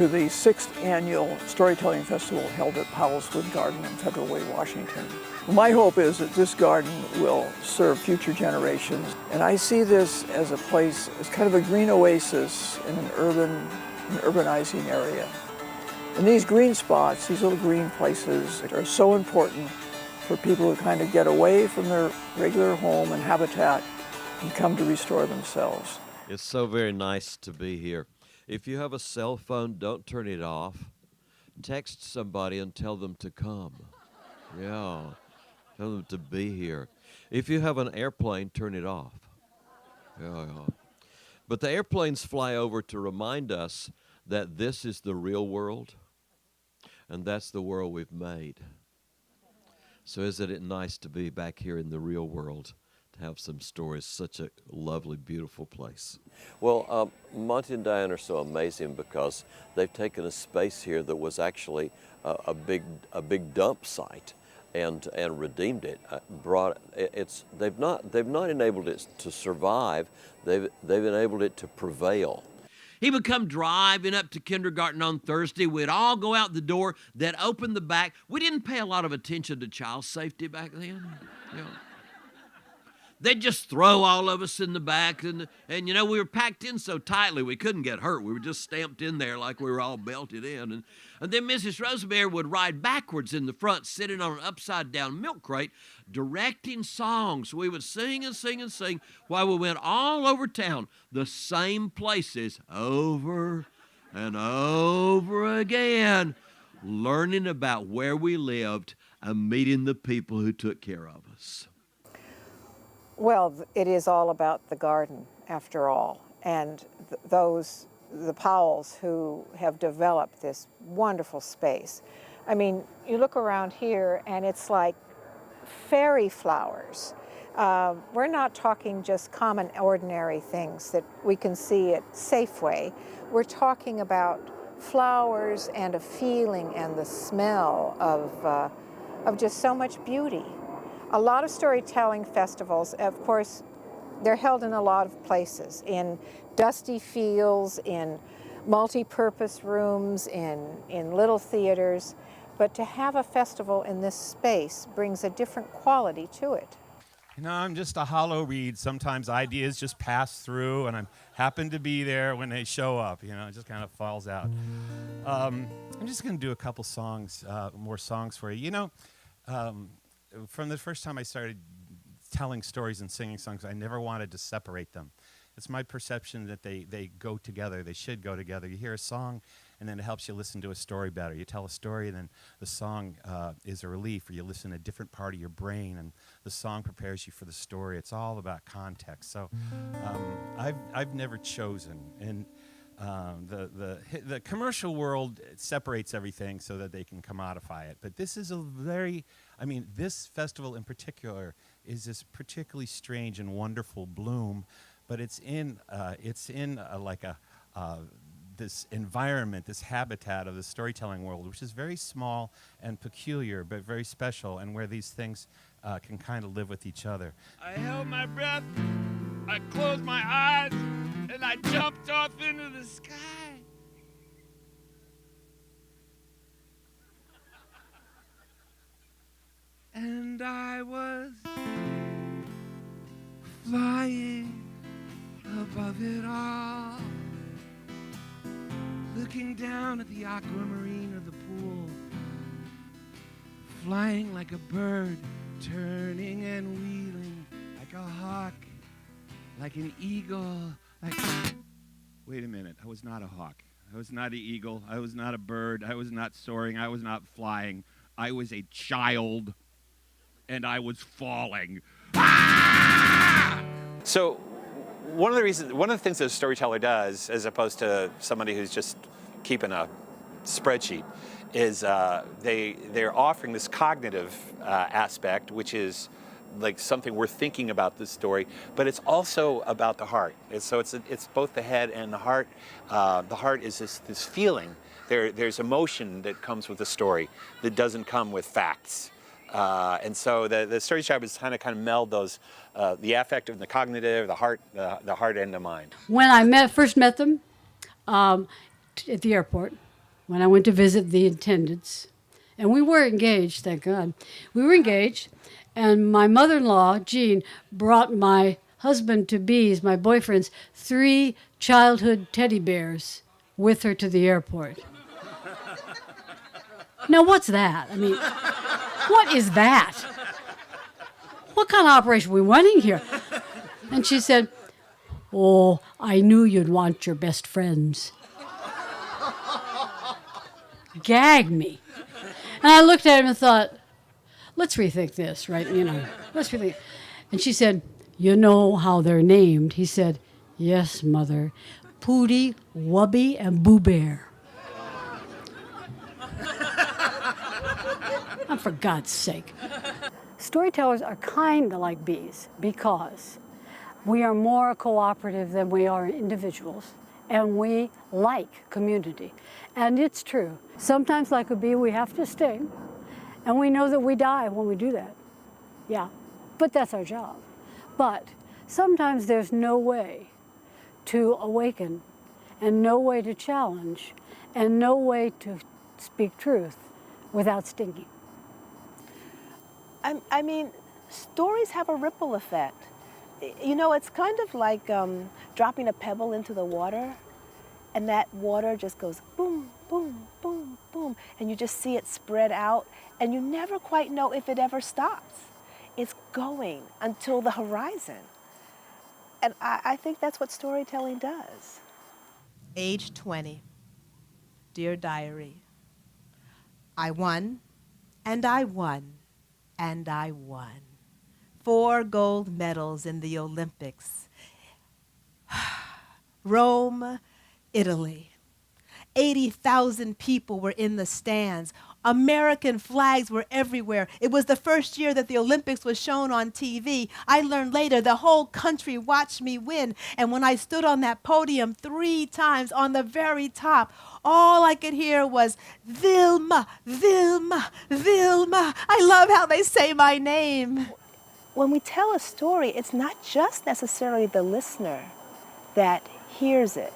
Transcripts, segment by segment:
to the 6th annual Storytelling Festival held at PowellsWood Garden in Federal Way, Washington. My hope is that this garden will serve future generations, and I see this as a place, as kind of a green oasis in an urbanizing area. And these green spots, these little green places, are so important for people who kind of get away from their regular home and habitat and come to restore themselves. It's so very nice to be here. If you have a cell phone, don't turn it off. Text somebody and tell them to come. Yeah, tell them to be here. If you have an airplane, turn it off. Yeah. But the airplanes fly over to remind us that this is the real world, and that's the world we've made. So isn't it nice to be back here in the real world, to have some stories, such a lovely, beautiful place. Well, Monty and Diane are so amazing because they've taken a space here that was actually a big dump site and redeemed it. They've not enabled it to survive. They've enabled it to prevail. He would come driving up to kindergarten on Thursday. We'd all go out the door. They'd open the back. We didn't pay a lot of attention to child safety back then. They'd just throw all of us in the back, and we were packed in so tightly we couldn't get hurt. We were just stamped in there like we were all belted in. And then Mrs. Rosemary would ride backwards in the front, sitting on an upside-down milk crate, directing songs. We would sing and sing and sing while we went all over town, the same places over and over again, learning about where we lived and meeting the people who took care of us. Well, it is all about the garden, after all, and the Powells who have developed this wonderful space. I mean, you look around here and it's like fairy flowers. We're not talking just common, ordinary things that we can see at Safeway. We're talking about flowers and a feeling and the smell of just so much beauty. A lot of storytelling festivals, of course, they're held in a lot of places, in dusty fields, in multi-purpose rooms, in little theaters. But to have a festival in this space brings a different quality to it. You know, I'm just a hollow reed. Sometimes ideas just pass through, and I happen to be there when they show up. You know, it just kind of falls out. I'm just going to do a couple songs, more songs for you. You know, from the first time I started telling stories and singing songs, I never wanted to separate them. It's my perception that they go together. They should go together. You hear a song, and then it helps you listen to a story better. You tell a story, and then the song is a relief, or you listen to a different part of your brain, and the song prepares you for the story. It's all about context. So I've never chosen. And the commercial world separates everything so that they can commodify it. But this is this festival in particular is this particularly strange and wonderful bloom, but it's in this environment, this habitat of the storytelling world, which is very small and peculiar, but very special, and where these things can kind of live with each other. I held my breath, I closed my eyes, and I jumped off into the sky. And I was flying above it all, looking down at the aquamarine of the pool, flying like a bird, turning and wheeling like a hawk, like an eagle, like... Wait a minute, I was not a hawk. I was not an eagle. I was not a bird. I was not soaring. I was not flying. I was a child, and I was falling. Ah! So one of the things that a storyteller does, as opposed to somebody who's just keeping a spreadsheet, is they're offering this cognitive aspect, which is like something we're thinking about this story, but it's also about the heart. It's both the head and the heart. The heart is this feeling. There's emotion that comes with the story that doesn't come with facts. And so the story job is kind of meld those, the affective and the cognitive, the heart and the mind. When I first met them at the airport, when I went to visit the intendants. And we were engaged, thank God. We were engaged, and my mother-in-law, Jean, brought my husband-to-be's, my boyfriend's, 3 childhood teddy bears with her to the airport. Now, what's that? I mean, what is that? What kind of operation are we running here? And she said, oh, I knew you'd want your best friends. Gag me. And I looked at him and thought, let's rethink this, right? Let's rethink. And she said, you know how they're named? He said, yes, Mother. Pootie, Wubby, and Boo Bear. Oh, for God's sake. Storytellers are kind of like bees because we are more cooperative than we are individuals, and we like community. And it's true. Sometimes, like a bee, we have to sting, and we know that we die when we do that. Yeah, but that's our job. But sometimes there's no way to awaken, and no way to challenge, and no way to speak truth without stinging. I mean, stories have a ripple effect. You know, it's kind of like dropping a pebble into the water, and that water just goes boom, boom, boom, boom, and you just see it spread out, and you never quite know if it ever stops. It's going until the horizon. And I think that's what storytelling does. Age 20. Dear Diary, I won, and I won, and I won. 4 gold medals in the Olympics. Rome, Italy. 80,000 people were in the stands. American flags were everywhere. It was the first year that the Olympics was shown on TV. I learned later the whole country watched me win. And when I stood on that podium 3 times on the very top, all I could hear was, Vilma, Vilma, Vilma. I love how they say my name. When we tell a story, it's not just necessarily the listener that hears it.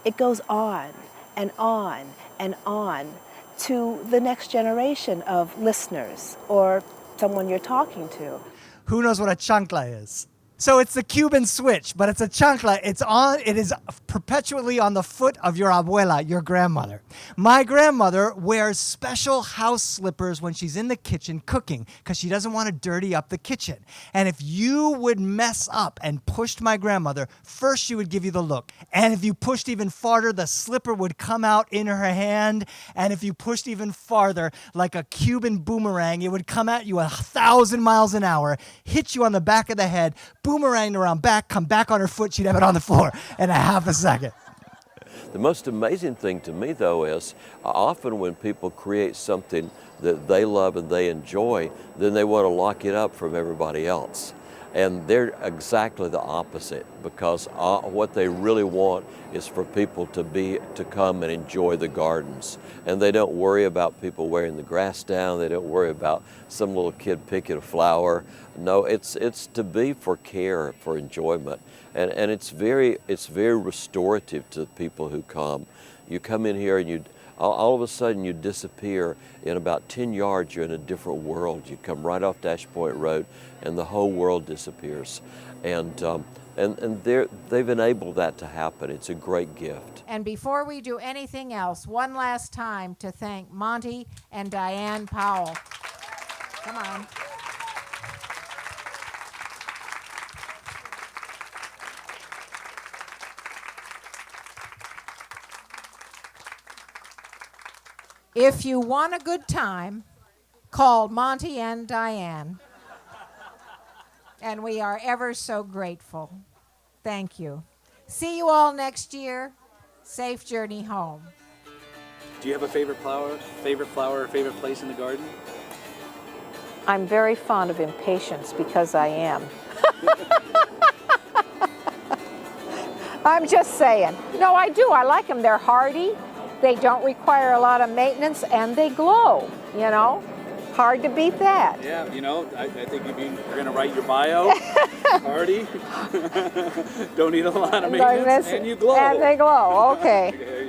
It goes on and on and on to the next generation of listeners or someone you're talking to. Who knows what a chancla is? So it's the Cuban switch, but it's a chancla. It is perpetually on the foot of your abuela, your grandmother. My grandmother wears special house slippers when she's in the kitchen cooking because she doesn't want to dirty up the kitchen. And if you would mess up and pushed my grandmother, first she would give you the look. And if you pushed even farther, the slipper would come out in her hand. And if you pushed even farther, like a Cuban boomerang, it would come at you 1,000 miles an hour, hit you on the back of the head, boomerang around back, come back on her foot, she'd have it on the floor in a half a second. The most amazing thing to me, though, is often when people create something that they love and they enjoy, then they want to lock it up from everybody else. And they're exactly the opposite, because what they really want is for people to come and enjoy the gardens. And they don't worry about people wearing the grass down. They don't worry about some little kid picking a flower. No, it's to be for care, for enjoyment. And it's very restorative to the people who come. You come in here and all of a sudden you disappear. In about 10 yards, you're in a different world. You come right off Dash Point Road and the whole world disappears. And they've enabled that to happen. It's a great gift. And before we do anything else, one last time to thank Monty and Diane Powell. Come on. If you want a good time, call Monty and Diane. And we are ever so grateful. Thank you. See you all next year. Safe journey home. Do you have a favorite flower, or favorite place in the garden? I'm very fond of impatience because I am. I'm just saying. No, I do. I like them. They're hardy. They don't require a lot of maintenance, and they glow, you know. Hard to beat that. Yeah, you know, I think you're going to write your bio. Hardy. Don't need a lot of maintenance, and you glow. And they glow, okay.